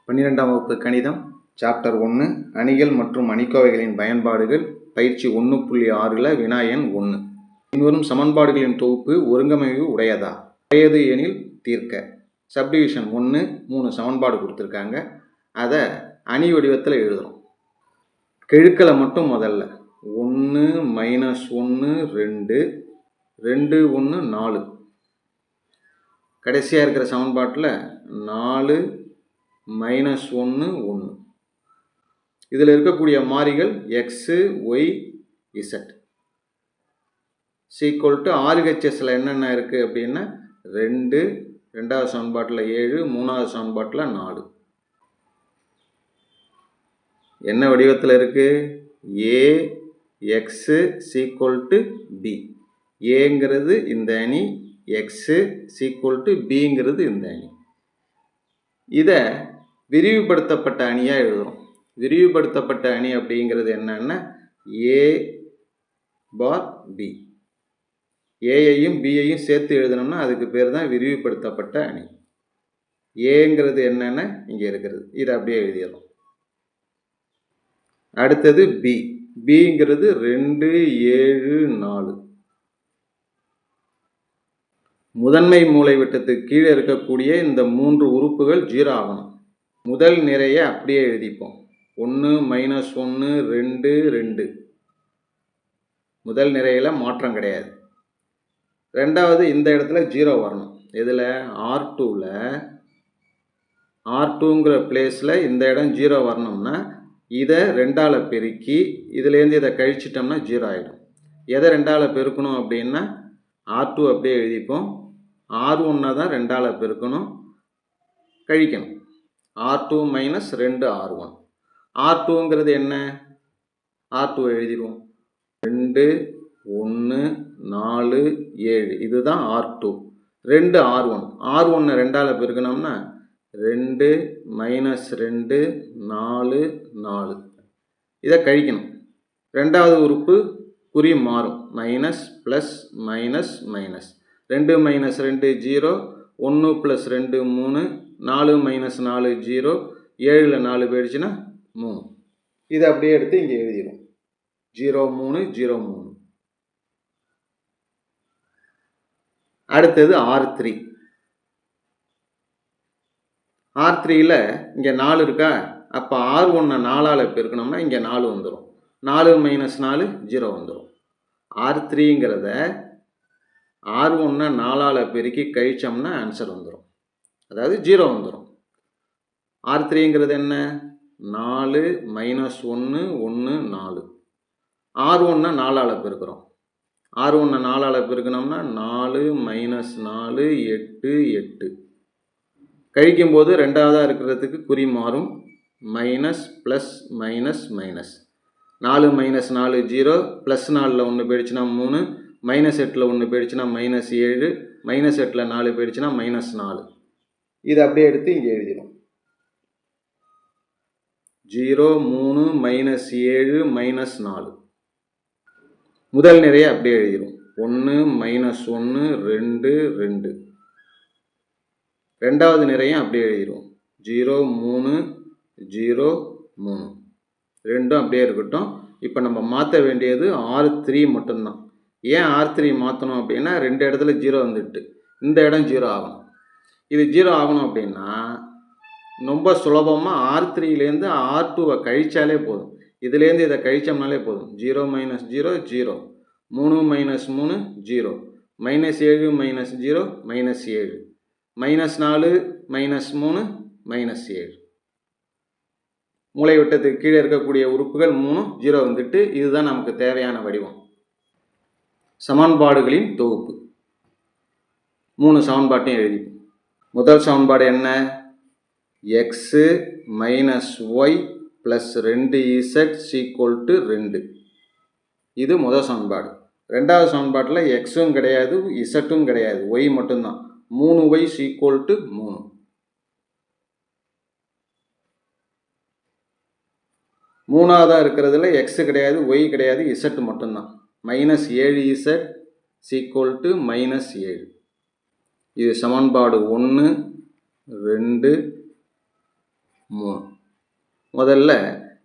12ஆம் வகுப்பு கணிதம் சாப்டர் 1 அணிகள் மற்றும் அணிக்கோவைகளின் பயன்பாடுகள் பயிற்சி 1.6 வினா எண் 1. பின்வரும் சமன்பாடுகளின் தொகுப்பு ஒருங்கமைவு உடையதா? உடையது எனில் தீர்க்க. சப்டிவிஷன் 1 3 சமன்பாடு கொடுத்துருக்காங்க. அதை அணி வடிவத்தில் எழுதுகிறோம். கெழுக்களை மட்டும் முதல்ல 1 -1 2 2 1 4. கடைசியாக இருக்கிற சமன்பாட்டில் 4 -1 1. இதில் இருக்கக்கூடிய மாறிகள் எக்ஸு ஒய் இசட் சீக்குவல் ஆர்ஹெச்எஸில் என்னென்ன இருக்குது அப்படின்னா 2, ரெண்டாவது சமன்பாட்டில் 7, மூணாவது சமன்பாட்டில் 4. என்ன வடிவத்தில் இருக்குது? ஏ எக்ஸு சீக்குவல் பி. ஏங்கிறது இந்த அணி, எக்ஸு சீக்குவல் பிங்கிறது இந்த அணி. இதை விரிவுபடுத்தப்பட்ட அணியாக எழுதுகிறோம். விரிவுபடுத்தப்பட்ட அணி அப்படிங்கிறது என்னன்னா ஏ பார் பி. ஏயையும் பியையும் சேர்த்து எழுதணும்னா அதுக்கு பேர் தான் விரிவுபடுத்தப்பட்ட அணி. ஏங்கிறது என்னன்னா இங்கே இருக்கிறது, இதை அப்படியே எழுதிடலாம். அடுத்தது பி. பிங்கிறது 2 7 4. முதன்மை மூலை வட்டத்துக்கு கீழே இருக்கக்கூடிய இந்த 3 உறுப்புகள் 0 ஆகணும். முதல் நிறையை அப்படியே எழுதிப்போம். 1 -1 2 2. முதல் நிறையில் மாற்றம் கிடையாது. ரெண்டாவது இந்த இடத்துல 0 வரணும். இதில் R2ல R2ங்கிற பிளேஸில் இந்த இடம் 0 வரணும்னா இதை 2ஆல் பெருக்கி இதுலேருந்து இதை கழிச்சிட்டோம்னா 0 ஆகிடும். எதை 2ஆல் பெருக்கணும் அப்படின்னா R2 அப்படியே எழுதிப்போம். R1 தான் 2ஆல் பெருக்கணும், கழிக்கணும். R2 - 2 R1. R2ங்கிறது என்ன? R2 எழுதிடுவோம். 2 1 4 7. இதுதான் R2. 2 R1. R1 2ஆல் பெருக்கணும்னா 2 -2 4 4. இதை கழிக்கணும். ரெண்டாவது உறுப்பு குறி மாறும். Minus plus minus minus. 2 - 2 0. 1 + 2 3. 4 - 4 0. 7ல் 4 போயிடுச்சுன்னா 3. இதை அப்படியே எடுத்து இங்கே எழுதிடும். 0 3 0 3. அடுத்தது R3. R3ல் இங்கே 4 இருக்கா? அப்போ R1 4ஆல் பெருக்கணும்னா இங்கே 4 வந்துடும். 4 - 4 0 வந்துடும். R3ங்கிறத R1 4ஆல் பெருக்கி கழிச்சோம்னா ஆன்சர் வந்துடும். அதாவது 0 வந்துடும். R3ங்கிறது என்ன? 4 -1 1 4. R1 4ஆல் பெருக்கிறோம். R1 4ஆல் பெருக்கணும்னா 4 - 4 8 8. கழிக்கும்போது ரெண்டாவதாக இருக்கிறதுக்கு குறி மாறும். Minus plus minus minus. 4 - 4 0. Plus 4ல் 1 போயிடுச்சுன்னா 3. -8ல் 1 போயிடுச்சுன்னா -7. -8ல் 4 போயிடுச்சுன்னா -4. இதை அப்படியே எடுத்து இங்கே எழுதிடும். 0 3 -7 -4. முதல் நிறையை அப்படியே எழுதிடும். 1 -1 2 2. ரெண்டாவது நிறையும் அப்படியே எழுதிடும். 0 3 0 3. ரெண்டும் அப்படியே இருக்கட்டும். இப்போ நம்ம மாற்ற வேண்டியது R3 மட்டும்தான். ஏன் R3 மாற்றணும் அப்படின்னா 2 இடத்துல 0 வந்துட்டு இந்த இடம் 0 ஆகணும். இது 0 ஆகணும் அப்படின்னா ரொம்ப சுலபமாக R3லேருந்து R2வை கழிச்சாலே போதும். இதுலேருந்து இதை கழிச்சோம்னாலே போதும். 0 - 0 0. 3 - 3 0. -7 -0 -7. -4 -3 -7. மூலை வட்டத்துக்கு கீழே இருக்கக்கூடிய உறுப்புகள் 3 0 வந்துட்டு இதுதான் நமக்கு தேவையான வடிவம். சமன்பாடுகளின் தொகுப்பு 3 சமன்பாட்டையும் எழுதி. முதல் சமன்பாடு என்ன? X minus y plus 2z = 2. இது முதல் சமன்பாடு. ரெண்டாவது சமன்பாட்டில் எக்ஸும் கிடையாது, இசட்டும் கிடையாது, ஒய் மட்டும்தான். 3y = 3. மூணாவதாக இருக்கிறதுல எக்ஸு கிடையாது, ஒய் கிடையாது, இசட்டு மட்டும்தான். -7z = -7. இது சமன்பாடு 1 2 3. முதல்ல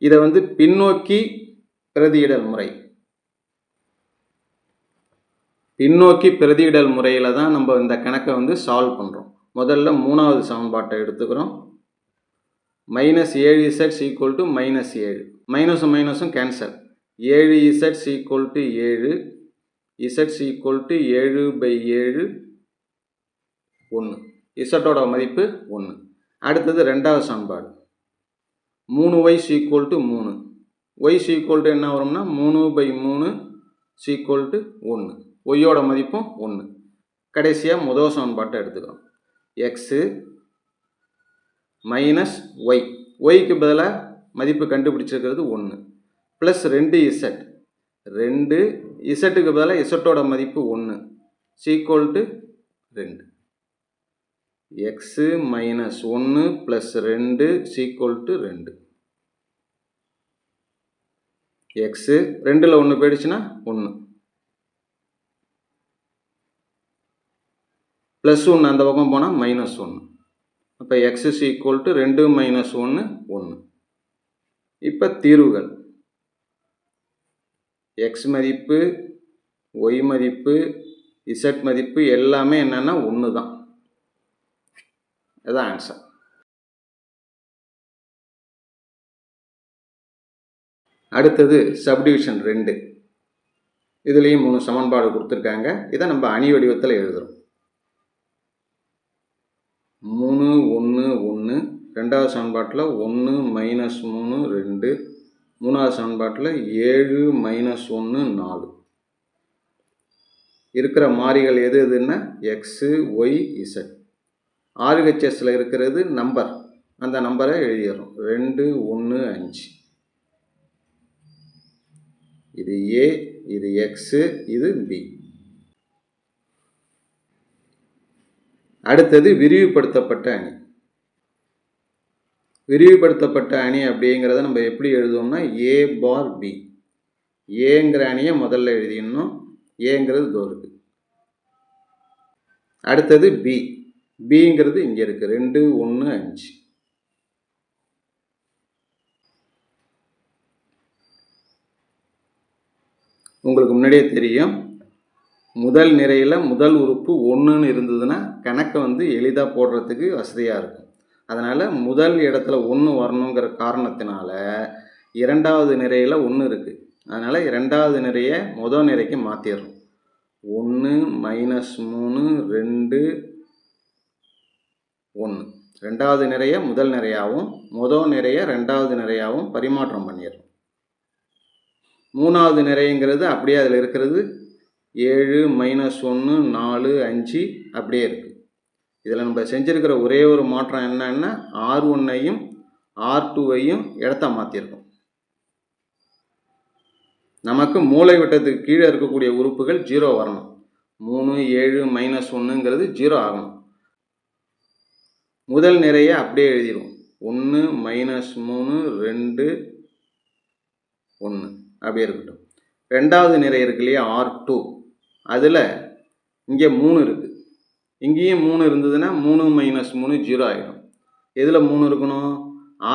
இதை பின்னோக்கி பிரதியிடல் முறை. பின்னோக்கி பிரதியிடல் முறையில் தான் நம்ம இந்த கணக்கை சால்வ் பண்ணுறோம். முதல்ல 3வது சமன்பாட்டை எடுத்துக்கிறோம். -7z = -7. மைனஸும் மைனஸும் கேன்சல். 7z = 7. z = 7/7 1. இசட்டோட மதிப்பு 1. அடுத்தது 2வது சமன்பாடு. 3y = 3. y = என்ன வரும்னா 3/3 = 1. ஒய்யோட மதிப்பும் 1. கடைசியாக முதல் சமன்பாட்டை எடுத்துக்கிறோம். x minus y. ஒய்க்கு பதிலாக மதிப்பு கண்டுபிடிச்சிருக்கிறது 1 ப்ளஸ் 2z. 2 இசட்டுக்கு பதிலாக இசட்டோட மதிப்பு 1 = 2. x minus 1 plus 2 = 2. x 2ல் 1 போயிடுச்சுன்னா 1 ப்ளஸ் 1 அந்த பக்கம் போனால் -1. அப்போ x = 2 - 1 1. இப்போ தீர்வுகள். x மதிப்பு, y மதிப்பு, z மதிப்பு எல்லாமே என்னன்னா 1 தான். அதுதான் ஆன்சர். அடுத்தது சப்டிவிஷன் 2. இதுலேயும் 3 சமன்பாடு கொடுத்துருக்காங்க. இதை நம்ம அணி வடிவத்தில் எழுதுகிறோம். 3 1 1. 2வது சமன்பாட்டில் 1 - 3 2. 3வது சமன்பாட்டில் 7 - 1 4. இருக்கிற மாறிகள் எது எதுன்னா x, y, z. RHSல இருக்கிறது நம்பர். அந்த நம்பரை எழுதிடுறோம். 2 1 5. இது A, இது X, இது B. அடுத்தது விரிவுபடுத்தப்பட்ட அணி. விரிவுபடுத்தப்பட்ட அணி அப்படிங்கிறத நம்ம எப்படி எழுதுவோம்னா A பார் B. ஏங்கிற அணியை முதல்ல எழுதிடணும். ஏங்கிறது இதோ இருக்கு. அடுத்தது B. Bங்கிறது இங்கே இருக்கு. 2 1 5. உங்களுக்கு முன்னாடியே தெரியும், முதல் நிரையில் முதல் உறுப்பு 1ன்னு இருந்ததுன்னா கணக்கை எளிதாக போடுறதுக்கு வசதியாக இருக்கும். அதனால் முதல் இடத்துல 1 வரணுங்கிற காரணத்தினால 2வது நிரையில் 1 இருக்குது. அதனால் 2வது நிரையை முதல் நிரைக்கு மாற்றிடுறோம். 1 -3 2 1. 2வது நிறைய முதல் நிறையாகவும் முதல் நிறைய 2வது நிறையாகவும் பரிமாற்றம் பண்ணிடுறோம். 3வது நிறைங்கிறது அப்படியே அதில் இருக்கிறது 7 -1 4 5 அப்படியே இருக்குது. இதில் நம்ம செஞ்சுருக்கிற ஒரே ஒரு மாற்றம் என்னன்னா R1ஐயும் R2ஐயும் இடத்த மாற்றிருக்கோம். நமக்கு மூலை வட்டத்துக்கு கீழே இருக்கக்கூடிய உறுப்புகள் 0 வரணும். 3 7 -1ங்கிறது 0 ஆகணும். முதல் நிறைய அப்படியே எழுதிடுவோம். 1 -3 2 1 அப்படியே இருக்கட்டும். 2வது நிறை இருக்கு இல்லையா R2, அதில் இங்கே 3 இருக்குது. இங்கேயும் 3 இருந்ததுன்னா 3 - 3 0 ஆகிடும். எதில் 3 இருக்கணும்?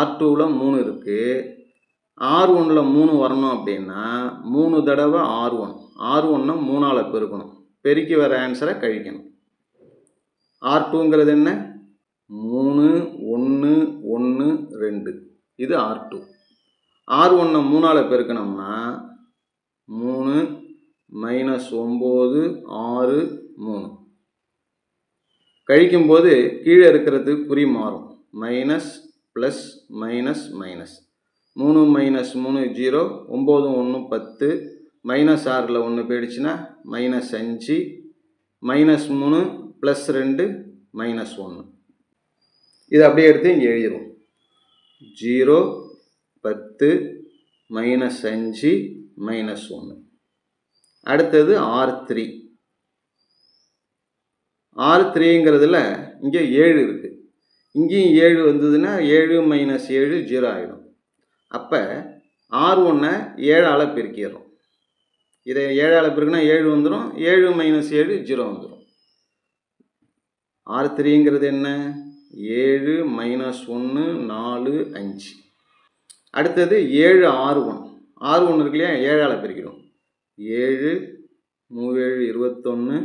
R2ல் 3 இருக்குது. R1ல் 3 வரணும் அப்படின்னா 3 தடவை R1. R1னை 3ஆல் பெருக்கணும். பெருக்கி வர ஆன்சரை கழிக்கணும். R2ங்கிறது என்ன? 3 1 1 2. இது R2. R1னை 3ஆல் பெருக்கணும்னா 3 -9 6 3. கழிக்கும்போது கீழே இருக்கிறது குறி மாறும். Minus plus minus minus. 3 - 3 0. 9 1 10. -6ல் 1 போயிடுச்சுன்னா -5. -3 +2 -1. இது அப்படியே எடுத்து இங்கே எழுதிடுவோம். 0 10 -5 -1. அடுத்தது R3. R3ங்கிறதுல இங்கே 7 இருக்குது. இங்கேயும் 7 வந்ததுன்னா 7 - 7 0 ஆகிடும். அப்போ R1னை 7ஆல் பெருக்கிடுறோம். இதை 7ஆல் பெருக்கினா 7 வந்துடும். 7 - 7 0 வந்துடும். R3ங்கிறது என்ன? 7 மைனஸ் 1 4 5. அடுத்தது 7 R1. R1 இருக்கு இல்லையா, 7ஆல் பிரிக்கிறோம். 7 3 7 21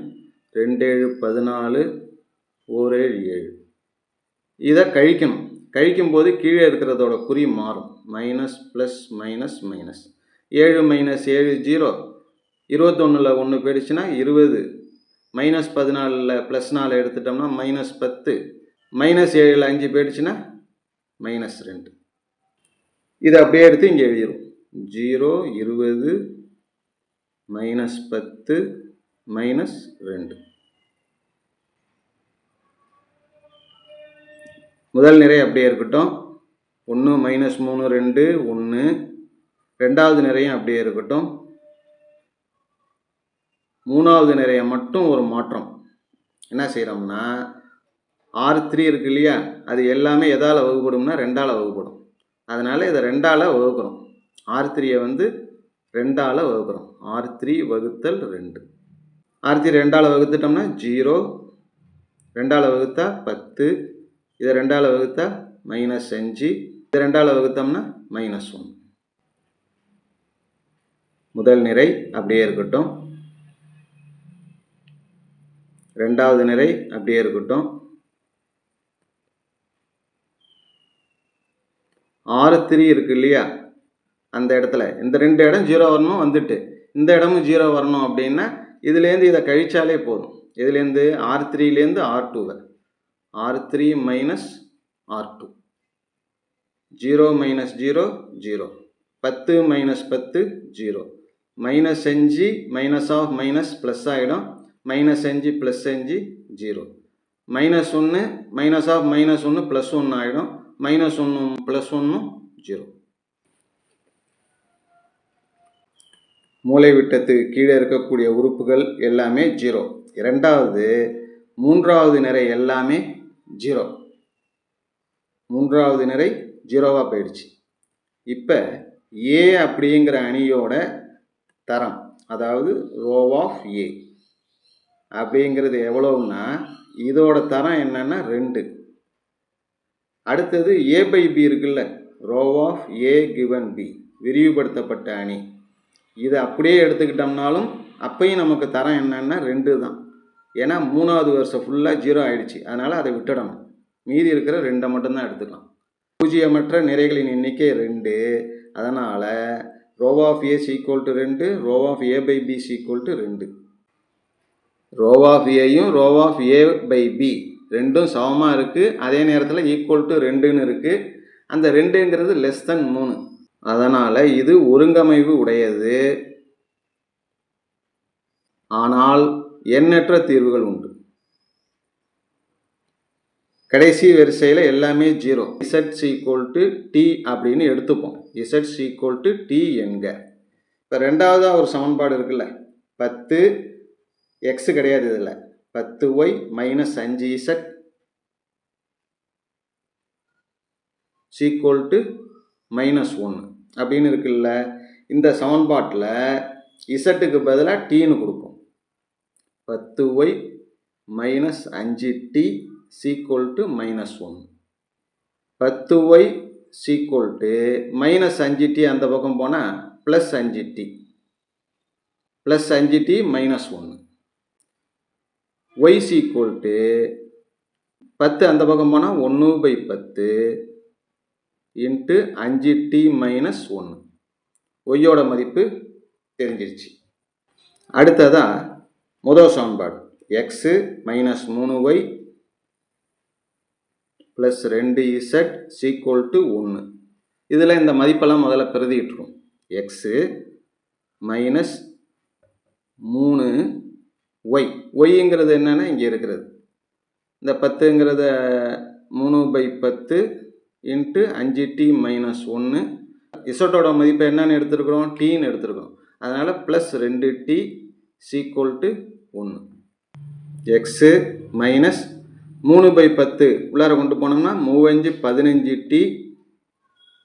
2 7 14 1 7 7. இதை கழிக்கணும். கழிக்கும்போது கீழே இருக்கிறதோட குறி மாறும். Minus plus minus minus. 7 minus 7 0. 21ல் 1 போயிடுச்சுன்னா 20. மைனஸ் 14ல் ப்ளஸ் 4 எடுத்துட்டோம்னா மைனஸ் 10. மைனஸ் 7ல் 5 போயிடுச்சுன்னா மைனஸ் 2. இதை அப்படியே எடுத்து இங்கே எழுதிடும். 0 20 மைனஸ் 10 மைனஸ் 2. முதல் நிரை அப்படியே இருக்கட்டும். 1 மைனஸ் 3 2 1. ரெண்டாவது நிறையும் அப்படியே இருக்கட்டும். மூணாவது நிறைய மட்டும் ஒரு மாற்றம். என்ன செய்கிறோம்னா, R3 இருக்கு இல்லையா, அது எல்லாமே எதால் வகுப்படும்னா 2ஆல் வகுப்படும். அதனால் இதை 2ஆல் வகுக்கிறோம். R3யை வந்து 2ஆல் வகுக்கிறோம். R3 வகுத்தல் 2. R3 2ஆல் வகுத்துட்டோம்னா 0. 2ஆல் வகுத்தா 10. இதை 2ஆல் வகுத்தா மைனஸ் 5. இதை 2ஆல் வகுத்தோம்னா மைனஸ் 1. முதல் நிரை அப்படியே இருக்கட்டும். ரெண்டாவது நிரை அப்படியே இருக்கட்டும். R3 இருக்கு இல்லையா, அந்த இடத்துல இந்த 2 இடம் 0 வரணும் வந்துட்டு, இந்த இடமும் 0 வரணும் அப்படின்னா இதுலேருந்து இதை கழிச்சாலே போதும். இதுலேருந்து R3லேருந்து R2வை. R3 minus R2. 0 minus 0 0. 10 minus 10 0. Minus 5 minus of minus plus ஆகிடும். Minus 5 plus 5 0. Minus 1 minus of minus 1 plus 1 ஆகிடும். Minus 1 plus 1 0. மூலை விட்டத்துக்கு கீழே இருக்கக்கூடிய உறுப்புகள் எல்லாமே 0. மூன்றாவது நிரை எல்லாமே 0. மூன்றாவது நிரை 0வாக போயிடுச்சு. இப்போ A அப்படிங்கிற அணியோட தரம், அதாவது ரோ ஆஃப் A அப்படிங்கிறது எவ்வளோன்னா, இதோட தரம் என்னன்னா 2. அடுத்தது A பை B இருக்குல்ல, row of A given B, விரிவுபடுத்தப்பட்ட அணி. இதை அப்படியே எடுத்துக்கிட்டோம்னாலும் அப்பையும் நமக்கு தரம் என்னன்னா 2 தான். ஏன்னா 3வது வருஷம் ஃபுல்லாக 0 ஆயிடுச்சு. அதனால் அதை விட்டுடணும். மீதி இருக்கிற 2 மட்டும்தான் எடுத்துக்கலாம். பூஜ்ஜியமற்ற நிறைகளின் எண்ணிக்கை 2. அதனால் row of A equal to 2, row of A by B equal to 2. Row of ஏயும் row of A by B ரெண்டும் சமமாக இருக்குது. அதே நேரத்தில் ஈக்குவல் டு 2ன்னு இருக்குது. அந்த 2ங்கிறது லெஸ் தென் 3. அதனால் இது ஒருங்கமைவு உடையது. ஆனால் எண்ணற்ற தீர்வுகள் உண்டு. கடைசி வரிசையில் எல்லாமே 0. Z ஈக்குவல் டு T அப்படின்னு எடுத்துப்போம். Z ஈக்குவல் டு T என்க. இப்போ ரெண்டாவதாக ஒரு சமன்பாடு இருக்குல்ல, 10 x கிடையாது, இதில் 10y minus 5z equal to minus 1 அப்படின்னு இருக்குல்ல. இந்த சமன்பாட்டில் இசட்டுக்கு பதிலாக டீன்னு கொடுப்போம். 10y minus 5t equal to minus 1. 10y equal to minus 5t அந்த பக்கம் போனால் plus 5t, plus 5t minus 1. y equal to 10 அந்த பக்கம் போனால் 1/10 இன்ட்டு 5t மைனஸ் 1. ஒய்யோட மதிப்பு தெரிஞ்சிருச்சு. அடுத்ததாக முதல் சமன்பாடு x minus 3y plus 2z equal to 1. இதில் இந்த மதிப்பெல்லாம் முதல்ல பிரதியிட்டுரும். எக்ஸு மைனஸ் 3y, ஒய்ங்கிறது என்னென்னா இங்கே இருக்கிறது. இந்த 10ங்கிறத 3/10 இன்ட்டு 5t மைனஸ் 1. இசட்டோட மதிப்பை என்னன்னு எடுத்துருக்குறோம், டீன்னு எடுத்துருக்கோம். அதனால் plus 2t equal to 1. X minus 3/10 உள்ளார கொண்டு போனோம்னா 3 15t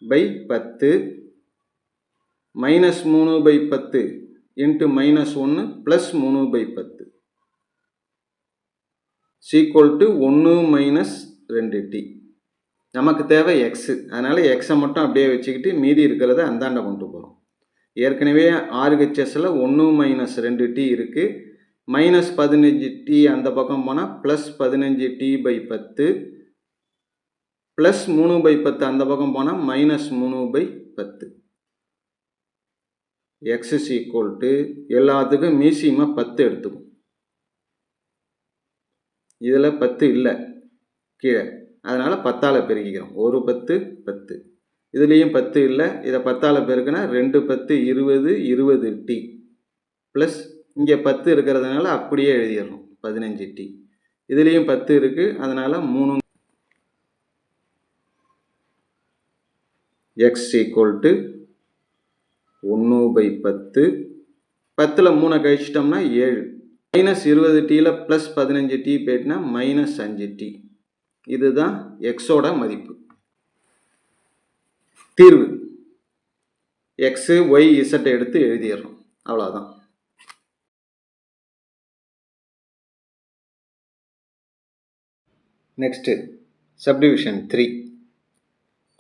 பை 10 minus 3/10 into minus 1 plus 3/10 equal to 1 minus 2t. நமக்கு தேவை எக்ஸு, அதனால் எக்ஸை மட்டும் அப்படியே வச்சுக்கிட்டு மீதி இருக்கிறத அந்தாண்ட கொண்டு போகிறோம். ஏற்கனவே RHSல 1 மைனஸ் 2t இருக்குது. மைனஸ் 15t அந்த பக்கம் போனால் ப்ளஸ் 15t/10 ப்ளஸ் 3/10 அந்த பக்கம் போனால் minus 3/10. X is equal to எல்லாத்துக்கும் மீசியமாக 10 எடுத்துக்கும். இதில் 10 இல்லை கீழே, அதனால் 10ஆல் பெருக்கிக்கிறோம். ஒரு 10 10, இதுலேயும் 10 இல்லை, இதை 10ஆல் பெருக்கினா 2 10 20 20t ப்ளஸ் இங்கே 10 இருக்கிறதுனால அப்படியே எழுதிடுறோம் 15t. இதுலேயும் 10 இருக்குது, அதனால் 3. X equal to 1/10. 10ல் 3 கழிச்சிட்டோம்னா 7. மைனஸ் 20tயில் ப்ளஸ் 15t போயிட்டுனா மைனஸ் 5t. இதுதான் எக்ஸோட மதிப்பு. தீர்வு எக்ஸு ஒய் இசட்டை எடுத்து எழுதிடுறோம், அவ்வளோதான். நெக்ஸ்ட்டு சப்டிவிஷன் 3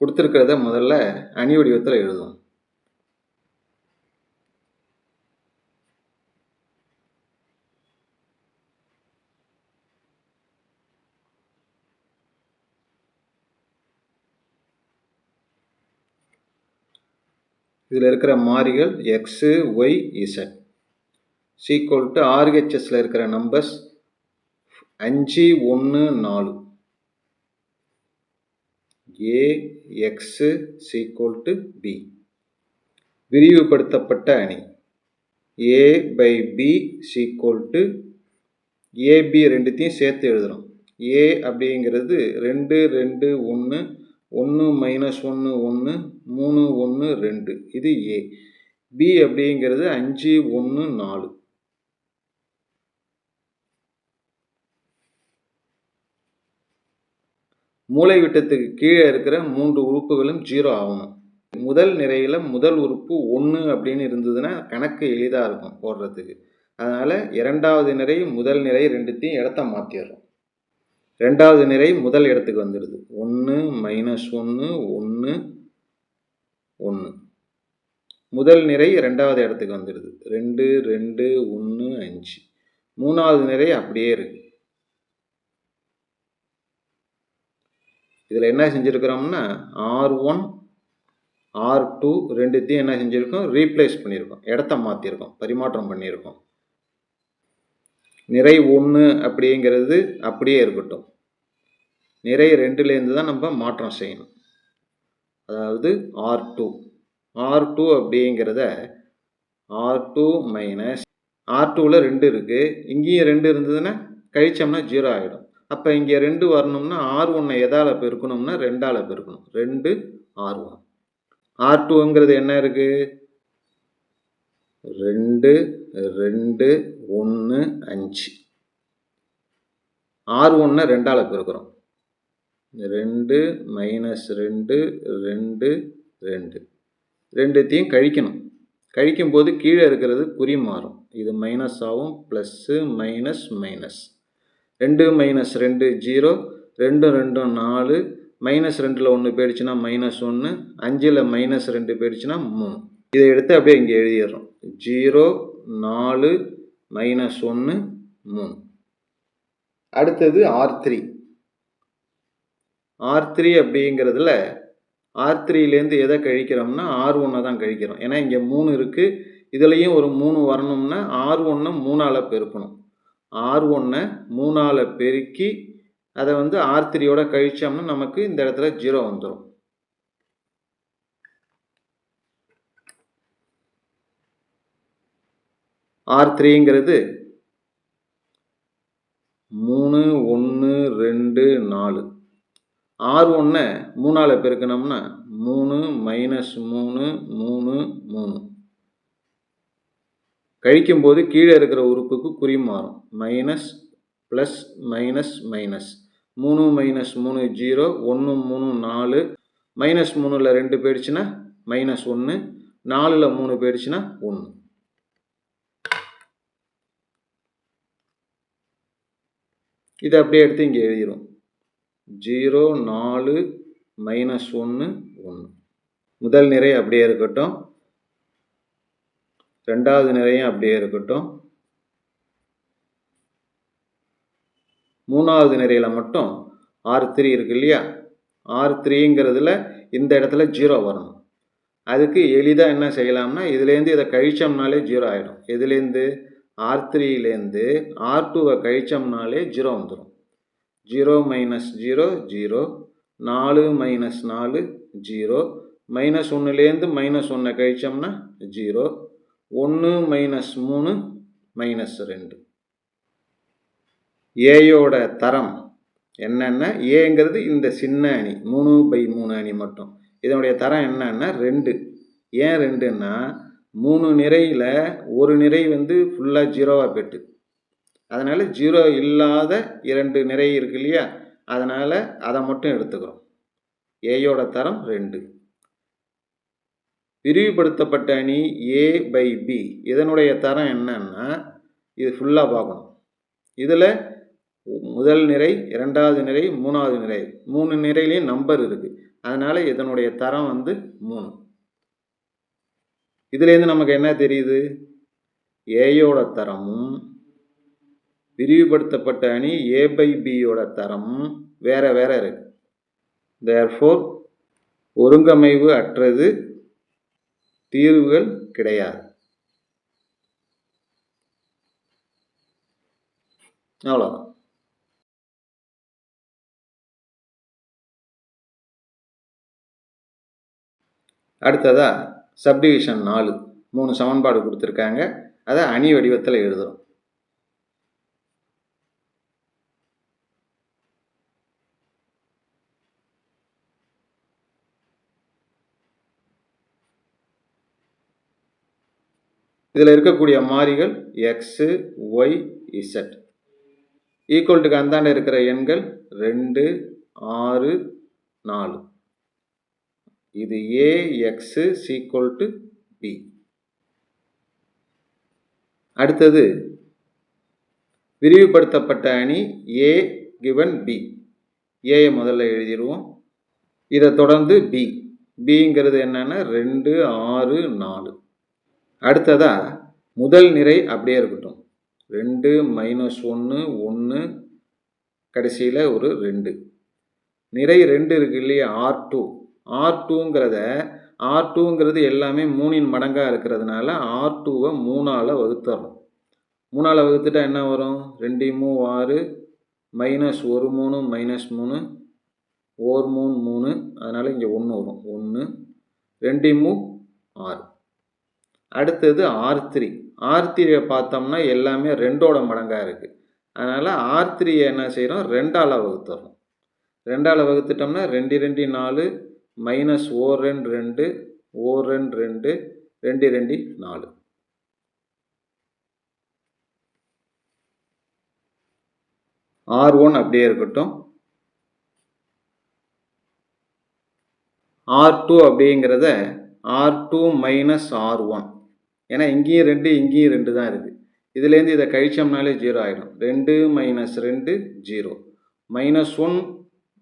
கொடுத்துருக்கிறத முதல்ல அணி வடிவத்தில் எழுதுவோம். இதில் இருக்கிற மாறிகள் x y z equal to RHSல இருக்கிற numbers 5 1 4. A X equal to B. விரிவுபடுத்தப்பட்ட அணி A by B equal to AB ரெண்டுத்தையும் சேர்த்து எழுதுகிறோம். A அப்படிங்கிறது 2 2 1 1 மைனஸ் 1 1 3 1 2, இது A. B அப்படிங்கிறது 5 1 4. மூலைவிட்டத்துக்கு கீழே இருக்கிற 3 உறுப்புகளும் 0 ஆகணும். முதல் நிறையில் முதல் உறுப்பு 1 அப்படின்னு இருந்ததுன்னா கணக்கு எளிதாக இருக்கும் போடுறதுக்கு. அதனால் இரண்டாவது நிறை முதல் நிறை ரெண்டுத்தையும் இடத்த மாற்றிடுறோம். ரெண்டாவது நிறை முதல் இடத்துக்கு வந்துடுது. 1 மைனஸ் 1 1 1. முதல் நிறை ரெண்டாவது இடத்துக்கு வந்துடுது. 2 2 1 5. மூணாவது நிறை அப்படியே இருக்கு. இதில் என்ன செஞ்சுருக்கிறோம்னா R1 R2 ரெண்டுத்தையும் என்ன செஞ்சுருக்கோம், ரீப்ளேஸ் பண்ணியிருக்கோம், இடத்த மாற்றிருக்கோம், பரிமாற்றம் பண்ணியிருக்கோம். நிறை 1 அப்படிங்கிறது அப்படியே இருக்கட்டும். நிறை 2லேருந்து தான் நம்ம மாற்றம் செய்யணும். அதாவது R2 அப்படிங்கிறத R2 மைனஸ் R2வில் 2 இருக்குது, இங்கேயும் 2 இருந்ததுன்னா கழிச்சோம்னா 0 ஆகிடும். அப்போ இங்கே 2 வரணும்னா R1 எதால் பெருக்கணும்னா 2ஆல் பெருக்கணும். 2 R1. R2ங்கிறது என்ன இருக்குது, 2 2 1 5. R1 2ஆல் பெருக்கிறோம். 2 மைனஸ் 2 2 2. ரெண்டுத்தையும் கழிக்கணும். கழிக்கும்போது கீழே இருக்கிறது குறி மாறும். இது மைனஸ் ஆகும், plus minus minus. 2 minus 2 0, 2 2 4, minus 2ல் 1 போயிடுச்சுன்னா மைனஸ் 1, 5ல் மைனஸ் 2 போயிடுச்சுன்னா 3. இதை எடுத்து அப்படியே இங்கே எழுதிடுறோம். 0 4 மைனஸ் 1 3. அடுத்தது R3 அப்படிங்கிறதுல R3லேருந்து எதை கழிக்கிறோம்னா R1 தான் கழிக்கிறோம். ஏன்னா இங்கே 3 இருக்குது, இதுலேயும் ஒரு 3 வரணும்னா R1 3ஆல் பெருக்கணும். R1 3ஆல் பெருக்கி அதை R3யோட கழிச்சோம்னா நமக்கு இந்த இடத்துல 0 வந்துடும். R3ங்கிறது 3 1 2 4. R1 3ஆல் பெருக்கணும்னா 3 மைனஸ் 3 3 3. கழிக்கும்போது கீழே இருக்கிற உறுப்புக்கு குறி மாறும். Minus plus minus minus. 3 minus 3 0, 1 3 4, minus 3ல் 2 போயிடுச்சுன்னா மைனஸ் 1, 4ல் 3 போயிடுச்சுன்னா 1. இதை அப்படியே எடுத்து இங்கே எழுதிடும். 0 4 -1 1. முதல் நிரை அப்படியே இருக்கட்டும், ரெண்டாவது நிறையும் அப்படியே இருக்கட்டும், மூணாவது நிறையில் மட்டும் R3 இருக்கு இல்லையா, R3ங்கிறதுல இந்த இடத்துல 0 வரணும். அதுக்கு எளிதாக என்ன செய்யலாம்னா, இதுலேருந்து இதை கழிச்சோம்னாலே 0 ஆகிடும். இதுலேருந்து R3லேருந்து R2வை கழிச்சோம்னாலே 0 வந்துடும். 0 - 0 0, 4 - 4 0, -1லேருந்து -1 கழிச்சோம்னா 0, 1 - 3 -2. ஏயோட தரம் என்னென்னா, ஏங்கிறது இந்த சின்ன அணி 3/3 அணி மட்டும். இதனுடைய தரம் என்னன்னா 2. ஏன் 2ன்னா, 3 நிறையில் ஒரு நிரை ஃபுல்லாக 0வாக பெற்று, அதனால் 0 இல்லாத 2 நிரை இருக்கு இல்லையா, அதனால் அதை மட்டும் எடுத்துக்கிறோம். ஏயோட தரம் 2. விரிவுபடுத்தப்பட்ட அணி A/B இதனுடைய தரம் என்னன்னா, இது ஃபுல்லாக பார்க்கணும். இதில் முதல் நிரை, இரண்டாவது நிரை, மூணாவது நிரை, 3 நிறையிலையும் நம்பர் இருக்குது. அதனால் இதனுடைய தரம் 3. இதுலேருந்து நமக்கு என்ன தெரியுது, ஏயோட தரமும் விரிவுபடுத்தப்பட்ட அணி A/Bயோட தரமும் வேற வேற இருக்கு. தேர்ஃபோர் ஒருங்கமைவு அற்றது, தீர்வுகள் கிடையாது. அவ்வளோதான். அடுத்ததா சப்டிவிஷன் 4 3 சமன்பாடு கொடுத்துருக்காங்க. அதை அணி வடிவத்தில் எழுதுகிறோம். இதில் இருக்கக்கூடிய மாறிகள் எக்ஸு, ஒய், இசட். ஈக்குவல்ட்டுக்கு அந்தாண்ட இருக்கிற எண்கள் 2 6 4. இது ஏ எக்ஸு ஈக்குவல் டு பி. அடுத்தது விரிவுபடுத்தப்பட்ட அணி ஏ கிவன் பி. ஏயை முதல்ல எழுதிடுவோம். இதை தொடர்ந்து பி. பிங்கிறது என்னன்னா 2 6 4. அடுத்ததா முதல் நிரை அப்படியே இருக்கட்டும். 2 -1 1, கடைசியில் ஒரு 2. நிரை 2 இருக்கு இல்லையா, R2. R2ங்கிறது எல்லாமே 3ன் மடங்காக இருக்கிறதுனால R2வை 3ஆல் வகுத்துறோம். 3ஆல் வகுத்துட்டா என்ன வரும், 2 6 -1 3 -3 1 3 3, அதனால் இங்கே 1 வரும். 1 2 6. அடுத்தது R3யை பார்த்தோம்னா எல்லாமே 2ஓட மடங்காக இருக்குது. அதனால் R3யை என்ன செய்கிறோம், 2ஆல் வகுத்துறோம். 2ஆல் வகுத்துட்டோம்னா 2 2 4 -1 2 1 2 2 2 4. R1 அப்படியே இருக்கட்டும். R2 அப்படிங்கிறத R2 - R1, ஏன்னா இங்கேயும் 2 இங்கேயும் 2 தான் இருக்குது. இதுலேருந்து இதை கழிச்சோம்னாலே 0 ஆகிடும். 2 - 2 0, -1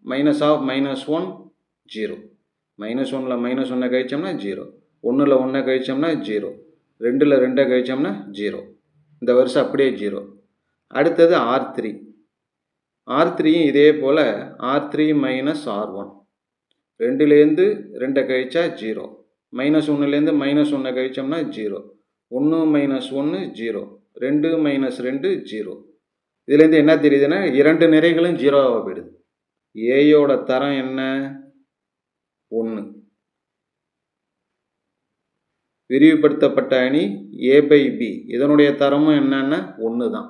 -1 0, -1ல் -1 கழிச்சோம்னா 0, 1ல் 1 கழிச்சோம்னா 0, 2ல் 2 கழிச்சோம்னா 0. இந்த வருஷம் அப்படியே 0. அடுத்தது R3யும் இதே போல் R3 - R1. 2லேருந்து 2 கழிச்சா 0, -1லேருந்து -1 கழிச்சோம்னா 0, 1 - 1 0, 2 - 2 0. இதுலேருந்து என்ன தெரியுதுன்னா 2 நிறைகளும் 0ஆக போயிடுது. ஏயோட தரம் என்ன, 1. விரிவுபடுத்தப்பட்ட அணி A/B இதனுடைய தரமும் என்னன்னா 1 தான்.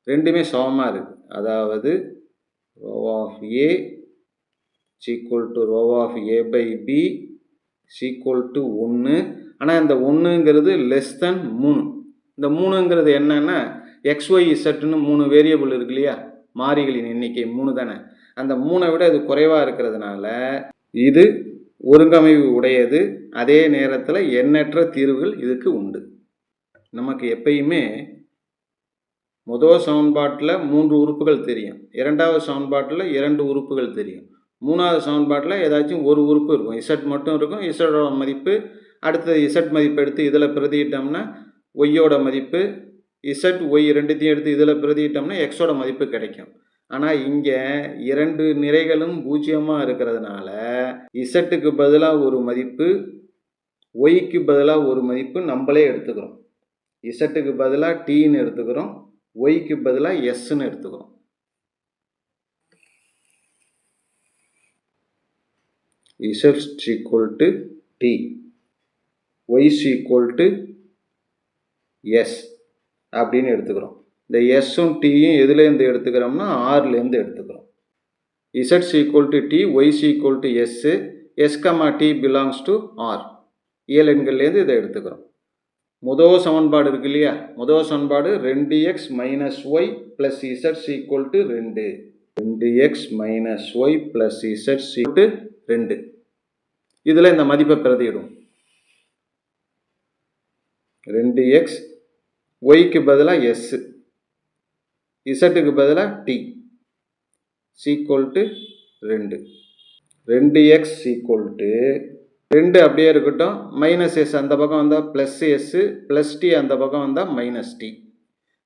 ரெண்டுமே சமமாக இருக்குது. அதாவது row of A equal to row of A/B equal to 1. ஆனால் இந்த 1ங்கிறது லெஸ் தென் 3. இந்த 3ங்கிறது என்னன்னா XY Zன்னு 3 வேரியபிள் இருக்கு இல்லையா, மாறிகளின் எண்ணிக்கை 3 தானே. அந்த 3ஐ விட இது குறைவாக இருக்கிறதுனால இது ஒருங்கமைவு உடையது. அதே நேரத்தில் எண்ணற்ற தீர்வுகள் இதுக்கு உண்டு. நமக்கு எப்பயுமே முதல் சமன்பாட்டில் 3 உறுப்புகள் தெரியும், இரண்டாவது சமன்பாட்டில் 2 உறுப்புகள் தெரியும், மூணாவது சமன்பாட்டில் ஏதாச்சும் ஒரு உறுப்பு இருக்கும், இசட் மட்டும் இருக்கும். இசட்டோட மதிப்பு அடுத்தது இசட் மதிப்பு எடுத்து இதில் பிரதியிட்டோம்னா ஒய்யோட மதிப்பு, இசட் ஒய் ரெண்டுத்தையும் எடுத்து இதில் பிரதியிட்டோம்னா எக்ஸோட மதிப்பு கிடைக்கும். ஆனால் இங்கே 2 நிறைகளும் பூஜ்ஜியமாக இருக்கிறதுனால இசட்டுக்கு பதிலாக ஒரு மதிப்பு, ஒய்க்கு பதிலாக ஒரு மதிப்பு நம்மளே எடுத்துக்கிறோம். இசட்டுக்கு பதிலாக டீன்னு எடுத்துக்கிறோம், ஒய்க்கு பதிலாக எஸ்ன்னு எடுத்துக்கிறோம். Z equal to T, Y equal to S அப்படின்னு எடுத்துக்கிறோம். இந்த எஸ்ஸும் டீயும் எதுலேருந்து எடுத்துக்கிறோம்னா ஆர்லேருந்து எடுத்துக்கிறோம். Z equal to T, Y equal to S, S, T belongs to R. இயல் எண்கள்லேருந்து இதை எடுத்துக்கிறோம். முதல் சமன்பாடு இருக்கு இல்லையா, முதல் சமன்பாடு 2x minus y plus z equal to 2. 2x minus y plus z equal to 2. இதில் இந்த மதிப்பை பிரதியிடும். 2x, ஒய்க்கு பதிலாக எஸ், இசட்டுக்கு பதிலாக D equal to 2. 2x equal to 2 அப்படியே இருக்கட்டும், மைனஸ் எஸ் அந்த பக்கம் வந்தால் ப்ளஸ் எஸ், ப்ளஸ் டி அந்த பக்கம் வந்தால் மைனஸ் டி.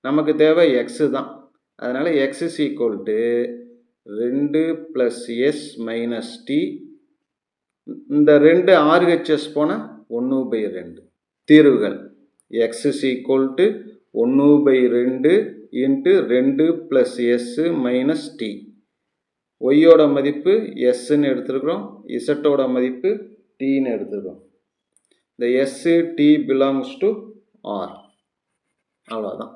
நமக்கு தேவை எக்ஸு தான், அதனால் x is equal to 2 plus s minus t. இந்த 2 ஆர்ஹெச்எஸ் போனால் 1/2. தீர்வுகள் x is equal to 1/2 into 2 plus s minus t. ஒய்யோட மதிப்பு எஸ்ன்னு எடுத்துருக்குறோம், இசட்டோட மதிப்பு டீன்னு எடுத்துருக்கோம். இந்த s t belongs to R. அவ்வளோதான்.